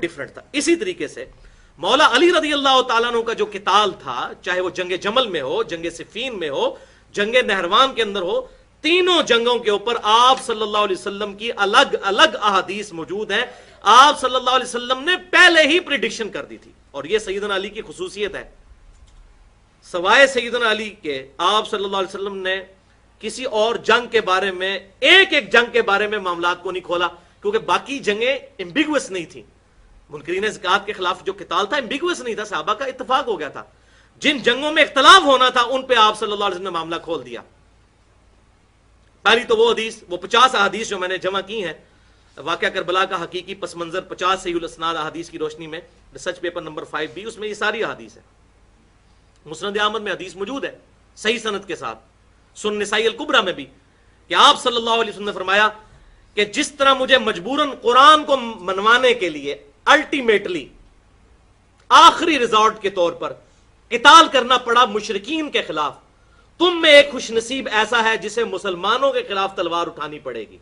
Different تھا. اسی طریقے سے مولا علی رضی اللہ تعالیٰ عنہ کا جو قتال تھا، چاہے وہ جنگ جمل میں ہو، جنگ صفین میں ہو، جنگ نہروان کے اندر ہو، تینوں جنگوں کے اوپر آپ صلی اللہ علیہ وسلم کی الگ الگ احادیث موجود ہیں. آپ صلی اللہ علیہ وسلم نے پہلے ہی پریڈکشن کر دی تھی، اور یہ سیدنا علی کی خصوصیت ہے. سوائے سیدنا علی کے آپ صلی اللہ علیہ وسلم نے کسی اور جنگ کے بارے میں، ایک ایک جنگ کے بارے میں معاملات کو نہیں کھولا، کیونکہ باقی جنگیں ایمبیگوس نہیں تھیں. منکرین زکات کے خلاف جو قتال تھا ایمبیگوس نہیں تھا، صحابہ کا اتفاق ہو گیا تھا. جن جنگوں میں اختلاف ہونا تھا ان پہ آپ صلی اللہ علیہ وسلم نے معاملہ کھول دیا. پہلی تو وہ حدیث، وہ 50 احادیث جو میں نے جمع کی ہیں، واقعہ کربلا کا حقیقی پس منظر 50 صحیح الاسناد احادیث کی روشنی میں، ریسرچ پیپر نمبر 5 بھی، اس میں یہ ساری احادیث ہے. مسند احمد میں حدیث موجود ہے صحیح سند کے ساتھ، سنن نسائی الکبریٰ میں بھی، کہ آپ صلی اللہ علیہ وسلم نے فرمایا کہ جس طرح مجھے مجبوراً قرآن کو منوانے کے لیے الٹیمیٹلی آخری ریزارٹ کے طور پر قتال کرنا پڑا مشرکین کے خلاف، تم میں ایک خوش نصیب ایسا ہے جسے مسلمانوں کے خلاف تلوار اٹھانی پڑے گی.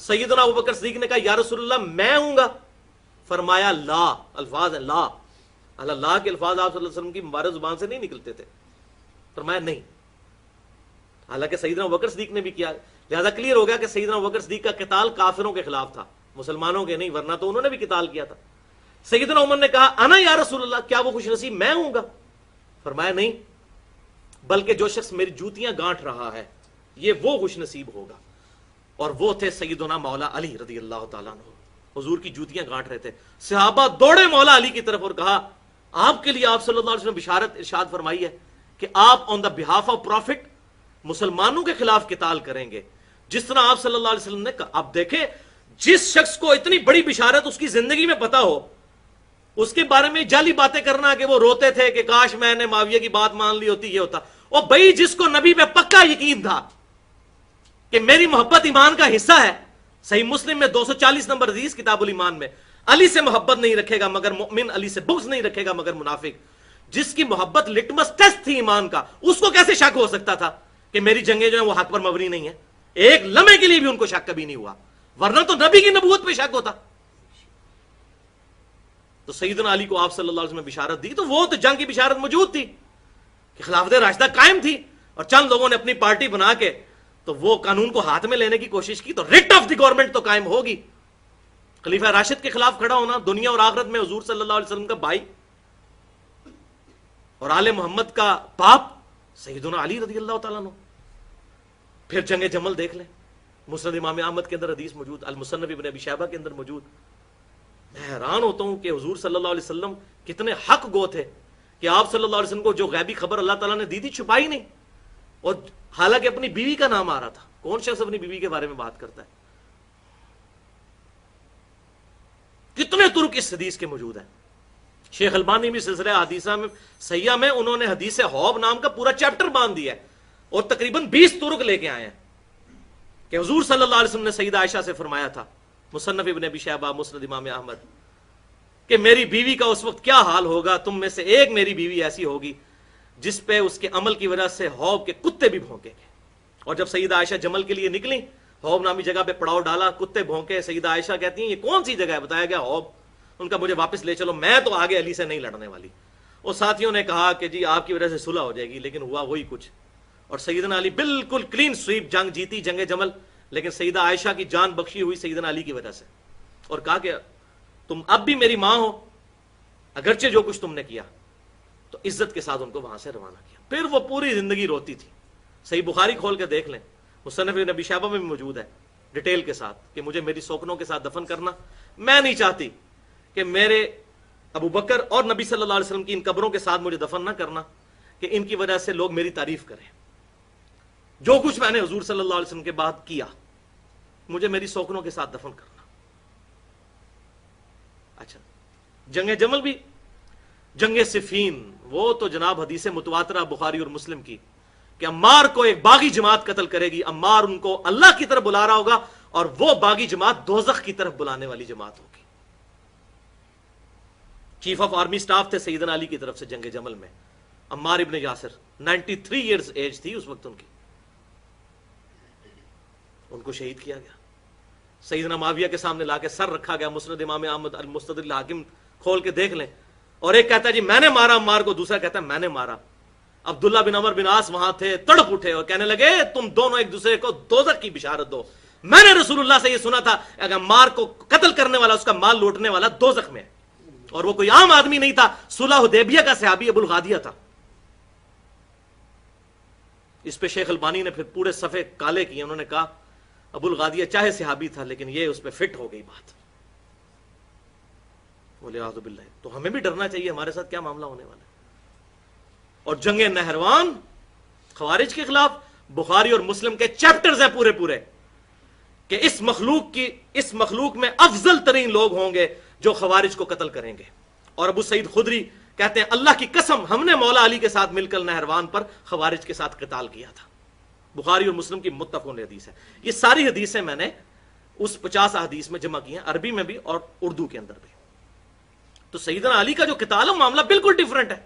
سیدنا ابوبکر صدیق نے کہا یا رسول اللہ میں ہوں گا. فرمایا لا، الفاظ ہے لا، اللہ کے الفاظ آپ صلی اللہ علیہ وسلم کی مبارک زبان سے نہیں نکلتے تھے. فرمایا نہیں. حالانکہ سیدنا ابوبکر صدیق نے بھی کیا، لہذا کلیئر ہو گیا کہ سیدنا ابوبکر صدیق کا قتال کافروں کے خلاف تھا، مسلمانوں کے نہیں، ورنہ تو انہوں نے بھی قتال کیا تھا. سیدنا عمر نے کہا انا یا رسول اللہ، کیا وہ خوش نصیب میں ہوں گا؟ فرمایا نہیں، بلکہ جو شخص میری جوتیاں گانٹ رہا ہے یہ وہ خوش نصیب ہوگا. اور وہ تھے سیدنا مولا علی رضی اللہ تعالیٰ عنہ، حضور کی جوتیاں گانٹ رہے تھے. صحابہ دوڑے مولا علی کی طرف اور کہا آپ کے لیے آپ صلی اللہ علیہ وسلم بشارت ارشاد فرمائی ہے کہ آپ آن دا بہاف آف پروفٹ مسلمانوں کے خلاف قتال کریں گے، جس طرح آپ صلی اللہ علیہ وسلم نے کہا. اب دیکھیں، جس شخص کو اتنی بڑی بشارت اس کی زندگی میں پتا ہو، اس کے بارے میں جعلی باتیں کرنا کہ وہ روتے تھے کہ کاش میں نے معاویہ کی بات مان لی ہوتی، یہ ہوتا. اور بھائی جس کو نبی پہ پکا یقین تھا کہ میری محبت ایمان کا حصہ ہے، صحیح مسلم میں 240 نمبر حدیث کتاب الایمان میں، علی سے محبت نہیں رکھے گا مگر مؤمن، علی سے بغض نہیں رکھے گا مگر منافق. جس کی محبت لٹمس ٹیسٹ تھی ایمان کا، اس کو کیسے شک ہو سکتا تھا کہ میری جنگیں جو ہیں وہ حق پر مبنی نہیں ہیں؟ ایک لمحے کے لیے بھی ان کو شک کبھی نہیں ہوا، ورنہ تو نبی کی نبوت پہ شک ہوتا. تو سیدنا علی کو آپ صلی اللہ علیہ وسلم نے بشارت دی، تو وہ تو جنگ کی بشارت موجود تھی کہ خلافت راشدہ قائم تھی، اور چند لوگوں نے اپنی پارٹی بنا کے تو وہ قانون کو ہاتھ میں لینے کی کوشش کی، تو ریٹ آف دی گورنمنٹ تو قائم ہوگی. خلیفہ راشد کے خلاف کھڑا ہونا، دنیا اور آخرت میں حضور صلی اللہ علیہ وسلم کا بھائی اور آل محمد کا باپ سیدنا علی رضی اللہ تعالیٰ عنہ. پھر جنگ جمل دیکھ لیں، مسند امام احمد کے اندر حدیث موجود، المصنف ابن ابی شیبہ کے اندر موجود. میں حیران ہوتا ہوں کہ حضور صلی اللہ علیہ وسلم کتنے حق گو تھے کہ آپ صلی اللہ علیہ وسلم کو جو غیبی خبر اللہ تعالیٰ نے دی تھی چھپائی نہیں، اور حالانکہ اپنی بیوی کا نام آ رہا تھا. کون شخص اپنی بیوی کے بارے میں بات کرتا ہے؟ کتنے ترک اس حدیث کے موجود ہیں. شیخ البانی بھی سلسلہ حدیثہ میں سیاح میں انہوں نے حدیث حوب نام کا پورا چیپٹر باندھ دیا ہے، اور تقریباً 20 ترک لے کے آئے ہیں کہ حضور صلی اللہ علیہ وسلم نے سیدہ عائشہ سے فرمایا تھا، مصنف ابن ابی شیبہ، مسند امام احمد، کہ میری بیوی کا اس وقت کیا حال ہوگا، تم میں سے ایک میری بیوی ایسی ہوگی جس پہ اس کے عمل کی وجہ سے حوب کے کتے بھی بھونکیں گے. اور جب سیدہ عائشہ جمل کے لیے نکلی، حوب نامی جگہ پہ پڑاؤ ڈالا، کتے بھونکے. سیدہ عائشہ کہتی ہیں یہ کون سی جگہ ہے؟ بتایا گیا حوب. ان کا مجھے واپس لے چلو، میں تو آگے علی سے نہیں لڑنے والی. اور ساتھیوں نے کہا کہ جی آپ کی وجہ سے صلح ہو جائے گی، لیکن ہوا وہی کچھ. اور سیدنا علی بالکل کلین سویپ جنگ جیتی، جنگ جمل، لیکن سیدہ عائشہ کی جان بخشی ہوئی سیدنا علی کی وجہ سے. اور کہا کہ تم اب بھی میری ماں ہو، اگرچہ جو کچھ تم نے کیا. تو عزت کے ساتھ ان کو وہاں سے روانہ کیا. پھر وہ پوری زندگی روتی تھی. صحیح بخاری کھول کے دیکھ لیں، مصنف ابن ابی شیبہ میں بھی موجود ہے ڈیٹیل کے ساتھ کہ مجھے میری سوکنوں کے ساتھ دفن کرنا، میں نہیں چاہتی کہ میرے ابو بکر اور نبی صلی اللہ علیہ وسلم کی ان قبروں کے ساتھ مجھے دفن نہ کرنا کہ ان کی وجہ سے لوگ میری تعریف کریں. جو کچھ میں نے حضور صلی اللہ علیہ وسلم کے بعد کیا، مجھے میری سوکنوں کے ساتھ دفن کرنا. اچھا، جنگ جمل بھی، جنگ صفین، وہ تو جناب حدیث متواترہ بخاری اور مسلم کی کہ عمار کو ایک باغی جماعت قتل کرے گی. عمار ان کو اللہ کی طرف بلا رہا ہوگا، اور وہ باغی جماعت دوزخ کی طرف بلانے والی جماعت ہوگی. چیف آف آرمی سٹاف تھے سیدنا علی کی طرف سے جنگ جمل میں عمار ابن یاسر. 93 ایئرز ایج تھی اس وقت ان کی. ان کو شہید کیا گیا. سیدنا معاویہ کے سامنے لا کے سر رکھا گیا، مسند امام احمد المستدرک الحاکم کھول کے دیکھ لیں، اور ایک کہتا ہے جی میں نے مارا عمار کو، دوسرا کہتا ہے میں نے مارا۔ عبداللہ بن عمر بن عاص وہاں تھے، تڑپ اٹھے اور کہنے لگے تم دونوں ایک دوسرے کو دوزخ کی بشارت دو، میں نے رسول اللہ سے یہ سنا تھا اگر عمار کو قتل کرنے والا، اس کا مال لوٹنے والا دوزخ میں ہے، اور وہ کوئی عام آدمی نہیں تھا، صلح حدیبیہ کا صحابی ابو الغادیہ تھا۔ اس پہ شیخ البانی نے پھر پورے صفحے کالے کیے، انہوں نے کہا ابو الغادیہ چاہے صحابی تھا لیکن یہ اس پہ فٹ ہو گئی بات، بولے اعوذ باللہ۔ تو ہمیں بھی ڈرنا چاہیے ہمارے ساتھ کیا معاملہ ہونے والا ہے۔ اور جنگ نہروان خوارج کے خلاف بخاری اور مسلم کے چیپٹرز ہیں پورے پورے کہ اس مخلوق میں افضل ترین لوگ ہوں گے جو خوارج کو قتل کریں گے۔ اور ابو سعید خدری کہتے ہیں اللہ کی قسم ہم نے مولا علی کے ساتھ مل کر نہروان پر خوارج کے ساتھ قتال کیا تھا۔ بخاری اور مسلم کی متفق حدیث ہے۔ یہ ساری حدیثیں میں نے اس 50 احادیث میں جمع کی ہیں، عربی میں بھی اور اردو کے اندر بھی۔ تو سیدنا علی کا جو قتال ہے معاملہ بالکل ڈیفرنٹ ہے۔